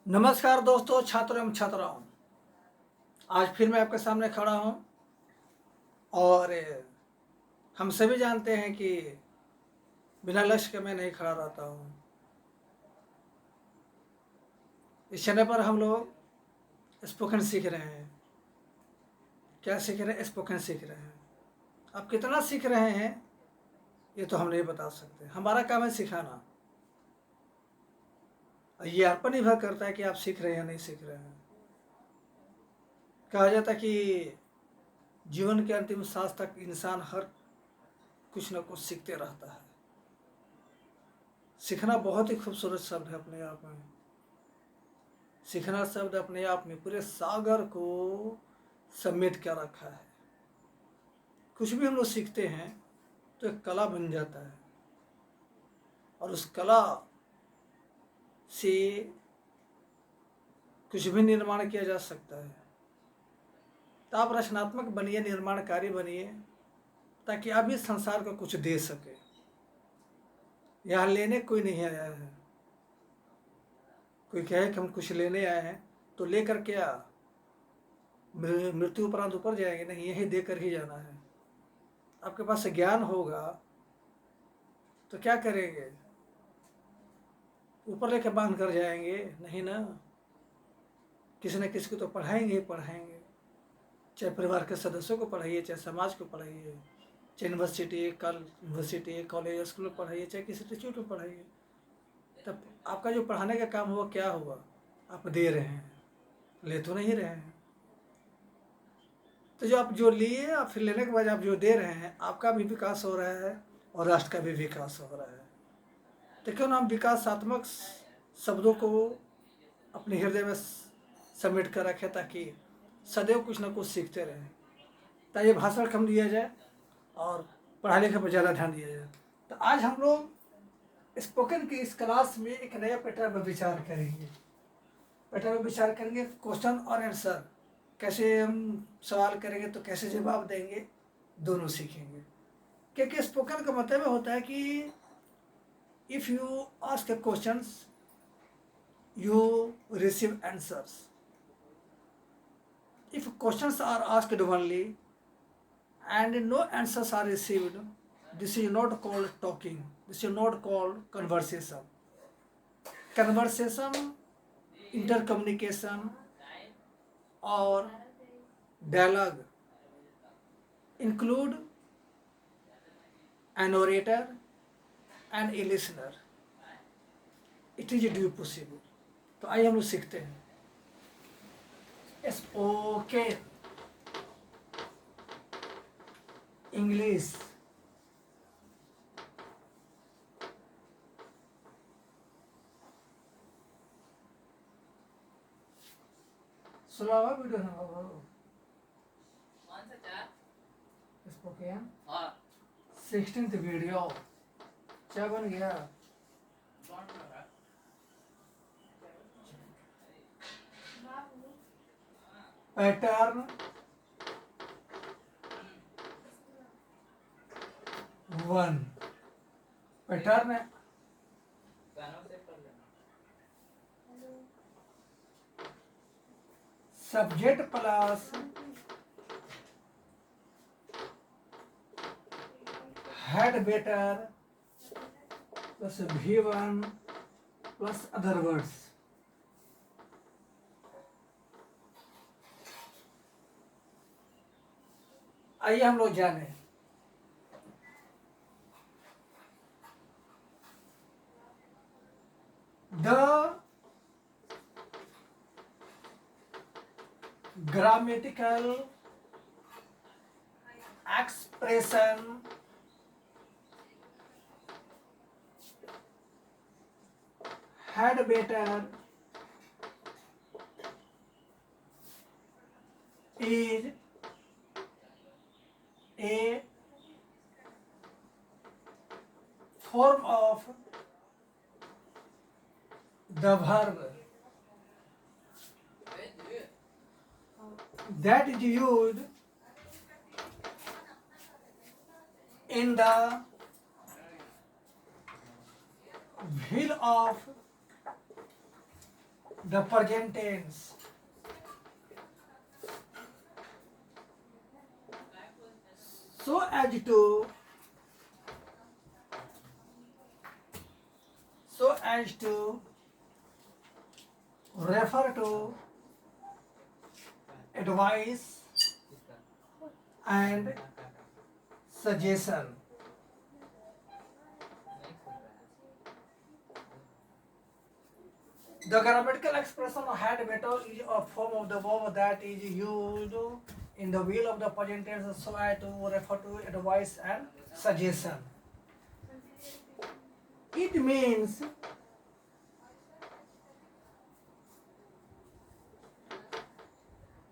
नमस्कार दोस्तों, छात्रों एवं छात्राओं। आज फिर मैं आपके सामने खड़ा हूं और हम सभी जानते हैं कि बिना लक्ष्य के मैं नहीं खड़ा रहता हूं। इस चैनल पर हम लोग स्पोकन सीख रहे हैं। क्या सीख रहे हैं? स्पोकन सीख रहे हैं। आप कितना सीख रहे हैं ये तो हम नहीं बता सकते। हमारा काम है सिखाना। ये आप पर निर्भर करता है कि आप सीख रहे हैं या नहीं सीख रहे हैं। कहा जाता है कि जीवन के अंतिम सांस तक इंसान हर कुछ न कुछ सीखते रहता है। सीखना बहुत ही खूबसूरत शब्द है अपने आप में। सीखना शब्द अपने आप में पूरे सागर को समेट कर रखा है। कुछ भी हम लोग सीखते हैं तो एक कला बन जाता है और उस कला से कुछ भी निर्माण किया जा सकता है। तो आप रचनात्मक बनिए, निर्माणकारी बनिए, ताकि आप इस संसार को कुछ दे सके। यहाँ लेने कोई नहीं आया है। कोई कहे कि हम कुछ लेने आए हैं तो लेकर क्या मृत्यु उपरांत ऊपर जाएंगे? नहीं, यही देकर ही जाना है। आपके पास ज्ञान होगा तो क्या करेंगे? ऊपर लेके बांध कर जाएंगे? नहीं ना। किसी न किसी को तो पढ़ाएंगे ही पढ़ाएंगे। चाहे परिवार के सदस्यों को पढ़ाइए, चाहे समाज को पढ़ाइए, चाहे यूनिवर्सिटी कॉलेज स्कूल में पढ़ाइए, चाहे किसी इंस्टीट्यूट में पढ़ाइए। तब आपका जो पढ़ाने का काम हुआ क्या हुआ? आप दे रहे हैं, ले तो नहीं रहे हैं। तो जो आप जो लिए और फिर लेने के बाद आप जो दे रहे हैं, आपका भी विकास हो रहा है और राष्ट्र का भी विकास हो रहा है। तो क्यों ना हम विकासात्मक शब्दों को अपने हृदय में समेट कर रखें, ताकि सदैव कुछ ना कुछ सीखते रहें। ताकि भाषण कम दिया जाए और पढ़ाई लिखाई पर ज़्यादा ध्यान दिया जाए। तो आज हम लोग स्पोकन की इस क्लास में एक नया पैटर्न पर विचार करेंगे। क्वेश्चन और आंसर कैसे हम सवाल करेंगे तो कैसे जवाब देंगे, दोनों सीखेंगे। क्योंकि स्पोकन का मतलब होता है कि if you ask A questions you receive answers. If questions are asked only and no answers are received, this is not called talking. This is not called conversation. Conversation, intercommunication or dialogue include an orator and a listener. It is do possible. तो आइए हम लोग सीखते हैं spoken English. सुनावा video ना spoken 16th video क्या बन गया? Pattern 1। Pattern subject plus head better plus V1 plus other words. आइए हम लोग जाने the grammatical expression had better is a form of the verb that is used in the will of the present tense. So as to refer to advice and suggestion. The grammatical expression had better is a form of the verb that is used in the will of the present tense so as to refer to advice and suggestion. It means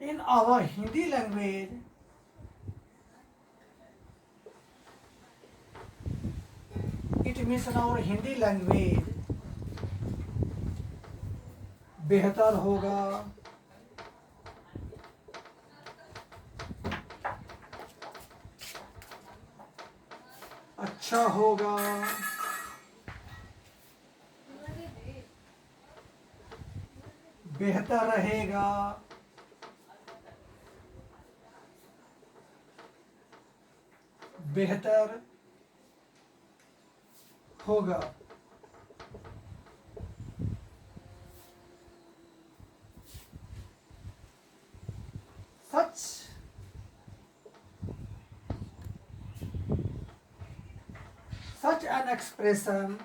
in our Hindi language, बेहतर होगा, अच्छा होगा, बेहतर रहेगा, बेहतर होगा। Such an expression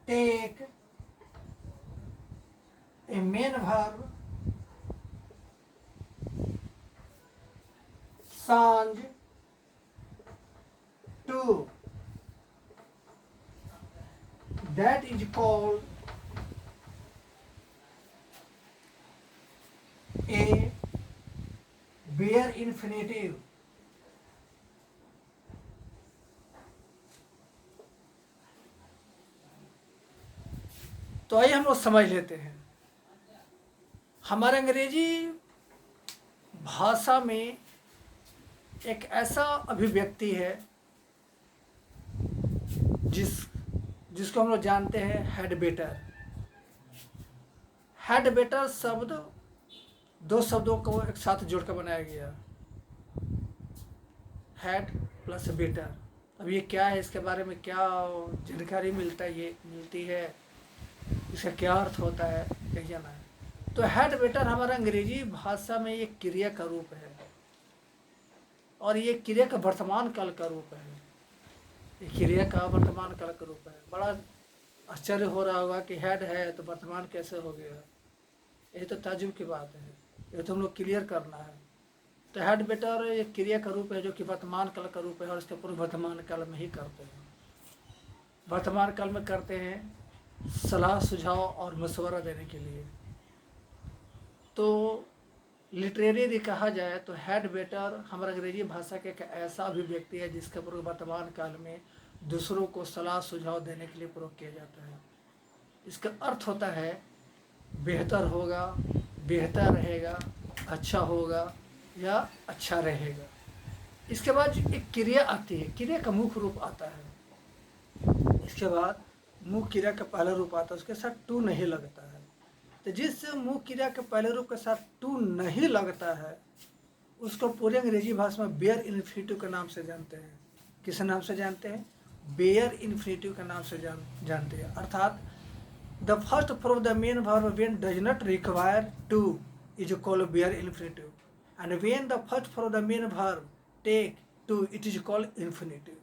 take a main verb Sanj to that is called a bare infinitive. तो आइए हम लोग समझ लेते हैं। हमारे अंग्रेजी भाषा में एक ऐसा अभिव्यक्ति है जिसको हम लोग जानते हैं हैड बेटर। हैड बेटर शब्द दो शब्दों को एक साथ जोड़कर बनाया गया, हैड प्लस बेटर। अब ये क्या है, इसके बारे में क्या जानकारी मिलती है, इसका क्या अर्थ होता है, क्या जाना है। तो हैड बेटर हमारा अंग्रेजी भाषा में एक क्रिया का रूप है और ये क्रिया का वर्तमान काल का रूप है। ये क्रिया का वर्तमान काल का रूप है। बड़ा आश्चर्य हो रहा होगा कि हैड है तो वर्तमान कैसे हो गया। ये तो ताज्जुब की बात है, ये तो हम लोग क्लियर करना है। तो हैड बेटर एक क्रिया का रूप है जो कि वर्तमान काल का रूप है और इसका पूर्व वर्तमान काल में ही करते हैं। वर्तमान काल में करते हैं सलाह सुझाव और मशवरा देने के लिए। तो लिटरेरी यदि कहा जाए तो हैड बेटर हमारा अंग्रेजी भाषा का एक ऐसा अभिव्यक्ति है जिसका प्रयोग वर्तमान काल में दूसरों को सलाह सुझाव देने के लिए प्रयोग किया जाता है। इसका अर्थ होता है बेहतर होगा, बेहतर रहेगा, अच्छा होगा या अच्छा रहेगा। इसके बाद एक क्रिया आती है, क्रिया का मुख्य रूप आता है। इसके बाद मुख्य क्रिया का पहला रूप आता है, उसके साथ टू नहीं लगता है। तो जिस मुख्य क्रिया के पहले रूप के साथ टू नहीं लगता है उसको पूरे अंग्रेजी भाषा में बेयर इन्फिनिटिव के नाम से जानते हैं। किस नाम से जानते हैं? बेयर इन्फिनिटिव के नाम से जानते हैं। अर्थात the first form the main verb when does not require to is called bare infinitive and when the first form the main verb take to it is called infinitive.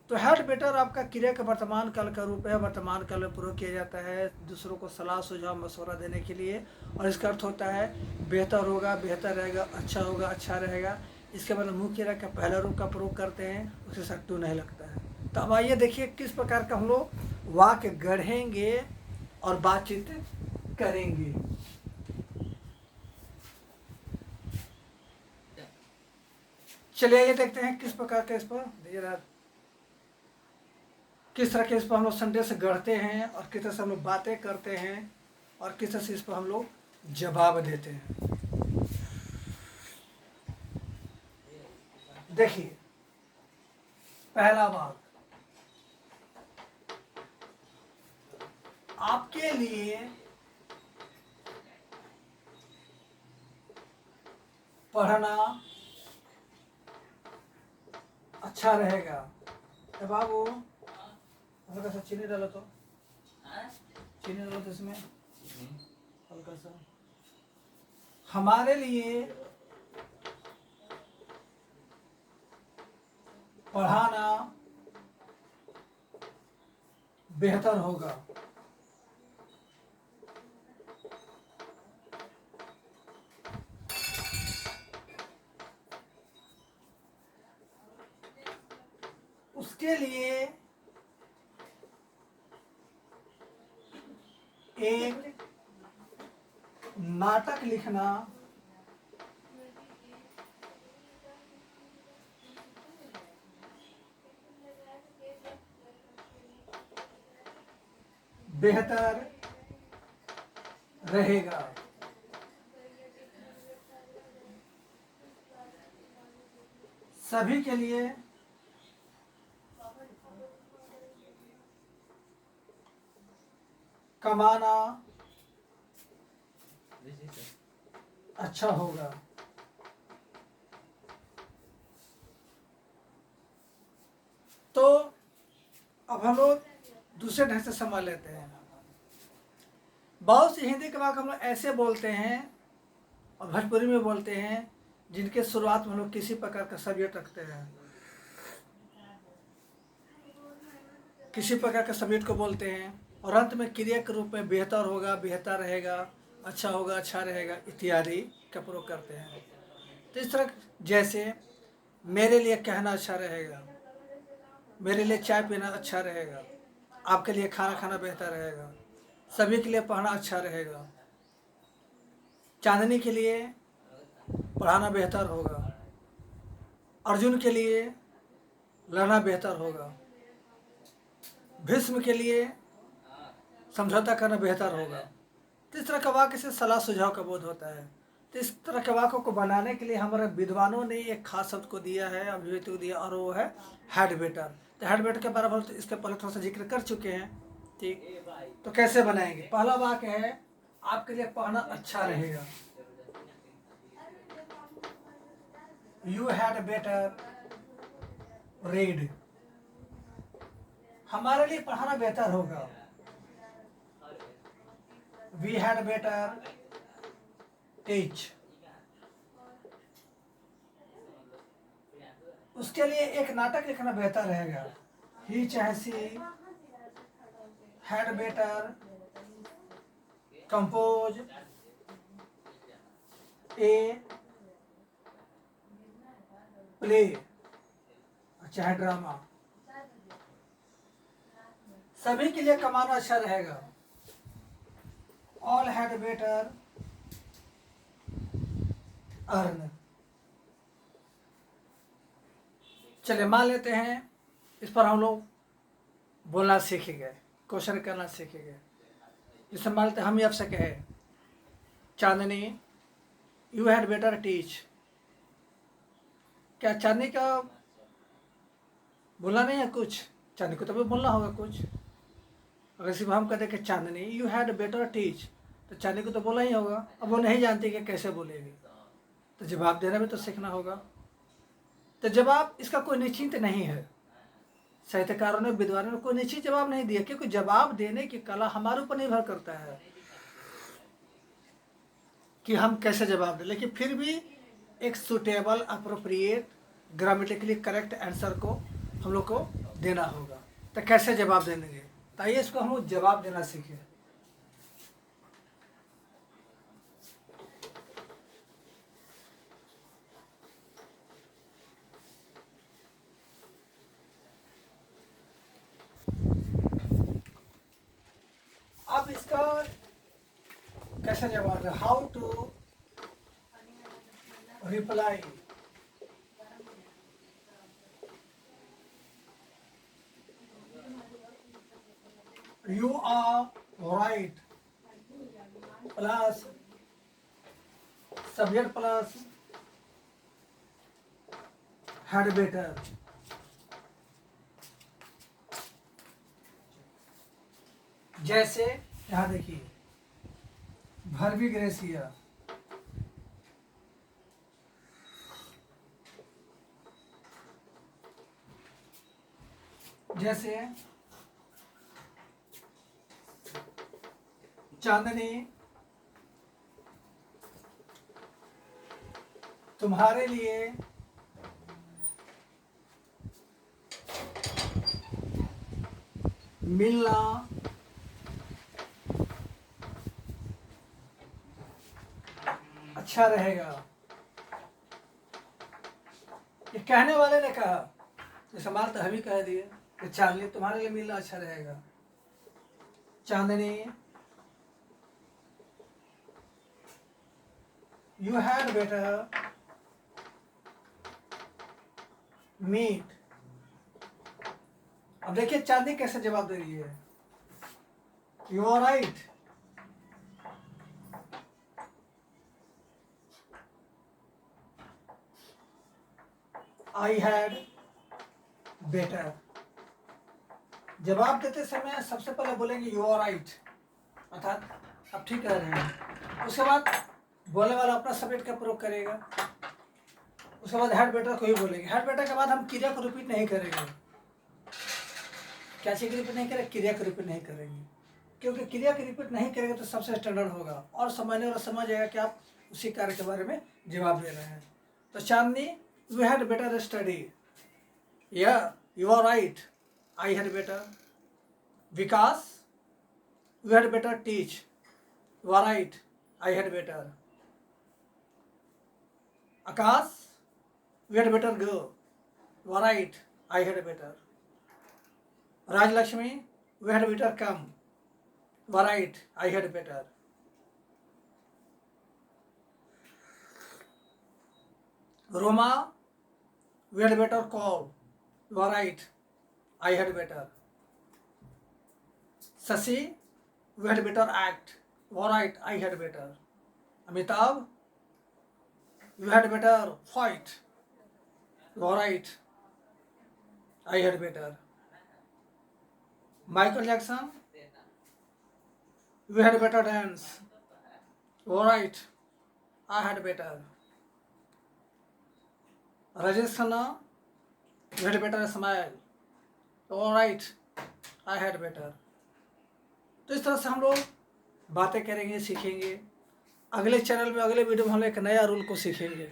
तो had better आपका क्रिया का वर्तमान काल का रूप है। वर्तमान काल में प्रयोग किया जाता है दूसरों को सलाह सुझाव मशवरा देने के लिए और इसका अर्थ होता है बेहतर होगा, बेहतर रहेगा, अच्छा होगा, अच्छा रहेगा। इसके बाद मुख्य क्रिया का पहला रूप का प्रयोग करते हैं, उसके साथ टू नहीं लगता है। तो अब आइए देखिए किस प्रकार का हम लोग वाक्य गढ़ेंगे और बातचीत करेंगे। चलिए आइए देखते हैं किस प्रकार का इस पर किस तरह के इस पर हम लोग सेंटेंस गढ़ते हैं और किस तरह से हम लोग बातें करते हैं और किस तरह से इस पर हम लोग जवाब देते हैं। देखिए पहला बात, आपके लिए पढ़ना अच्छा रहेगा। अब बाबू हल्का सा चीनी डालो तो, चीनी डालो तो इसमें हल्का सा। हमारे लिए पढ़ाना बेहतर होगा। उसके लिए एक नाटक लिखना बेहतर रहेगा। सभी के लिए कमाना अच्छा होगा। तो अब हम लोग दूसरे ढंग से समझ लेते हैं। बहुत सी हिंदी के वाक्य हम लोग ऐसे बोलते हैं और भोजपुरी में बोलते हैं जिनके शुरुआत में हम लोग किसी प्रकार का सब्जेक्ट रखते हैं, किसी प्रकार के सब्जेक्ट को बोलते हैं और अंत में क्रिया के रूप में बेहतर होगा, बेहतर रहेगा, अच्छा होगा, अच्छा रहेगा इत्यादि का प्रयोग करते हैं। तो इस तरह जैसे मेरे लिए कहना अच्छा रहेगा, मेरे लिए चाय पीना अच्छा रहेगा, आपके लिए खाना खाना बेहतर रहेगा, सभी के लिए पढ़ना अच्छा रहेगा, चांदनी के लिए पढ़ाना बेहतर होगा, अर्जुन के लिए लड़ना बेहतर होगा, भीष्म के लिए समझौता करना बेहतर होगा। तो इस तरह का वाक्य से सलाह सुझाव का बोध होता है। तो इस तरह के वाक्यों को बनाने के लिए हमारे विद्वानों ने एक खास शब्द को दिया है, अभिव्यक्ति को दिया, और वो है हेड बेटर। तो हेड बेटर के बारे में इसके पहले थोड़ा सा जिक्र कर चुके हैं। ठीक, तो कैसे बनाएंगे? पहला वाक्य है आपके लिए पढ़ना अच्छा रहेगा। यू हैड बेटर रीड, हमारे लिए पढ़ाना बेहतर होगा। वी हैड बेटर टीच, उसके लिए एक नाटक लिखना बेहतर रहेगा। ही चाहे she had better compose a play, चाहे ड्रामा। सभी के लिए कमाना अच्छा रहेगा। All had better earn. चलिए मान लेते हैं इस पर हम लोग बोलना सीखेंगे, क्वेश्चन करना सीखेंगे। जैसे मान लेते हम ही आपसे कहे चांदनी यू हैड बेटर टीच, क्या चांदनी का बोलना नहीं है कुछ? चांदनी को तो भी बोलना होगा कुछ। अगर सिर्फ हम कहते कि चांदनी यू हैड बेटर टीच, तो चांदनी को तो बोला ही होगा। अब वो नहीं जानती कि कैसे बोलेगी, तो जवाब देना भी तो सीखना होगा। तो जवाब इसका कोई निश्चित नहीं है। साहित्यकारों ने, विद्वानों ने कोई निश्चित जवाब नहीं दिया, क्योंकि जवाब देने की कला हमारे ऊपर निर्भर करता है कि हम कैसे जवाब दें। लेकिन फिर भी एक suitable, appropriate, grammatically correct answer को हम लोग को देना होगा। तो कैसे जवाब देंगे? ताइए इसको हम लोग जवाब देना सीखें। अब इसका कैसे जवाब है? How to reply. You are right plus subject plus had better. जैसे यहाँ देखिए, भर्बी ग्रेसिया, जैसे चांदनी तुम्हारे लिए मिलना अच्छा रहेगा। ये कहने वाले ने कहा, जैसे माल तो हम ही कह दिए कि चांदनी तुम्हारे लिए मिलना अच्छा रहेगा। Chandni, you had better meet. अब देखिए चांदनी कैसे जवाब दे रही है, you are right, I had better. जवाब देते समय सबसे पहले बोलेंगे यू आर राइट, अर्थात आप ठीक कह रहे हैं। उसके बाद बोलने वाला अपना सब्जेक्ट का प्रयोग करेगा। उसके बाद हैड बेटर को ही बोलेंगे। हैड बेटर के बाद हम क्रिया को रिपीट नहीं करेंगे। क्या चीज को रिपीट नहीं करेंगे? क्रिया को रिपीट नहीं करेंगे, क्योंकि क्रिया को रिपीट नहीं करेंगे तो सबसे स्टैंडर्ड होगा और समझने वाला समझ जाएगा कि आप उसी कार्य के बारे में जवाब दे रहे हैं। तो Chandni, you had better study, या you are right, I had better. Vikas, you had better teach, you are right, I had better. Aakash, you had better go, you are right, I had better. Rajlakshmi, we had better come. You are right, I had better. Roma, we had better call. You are right, I had better. Sasi, we had better act. You are right, I had better. Amitabh, you had better fight. You are right, I had better. Michael Jackson, you had better dance. All right, I had better. Rajesh Khanna, you had better smile. All right, I had better. तो इस तरह से हम लोग बातें करेंगे, सीखेंगे। अगले चैनल में, अगले वीडियो में हम एक नया रूल को सीखेंगे।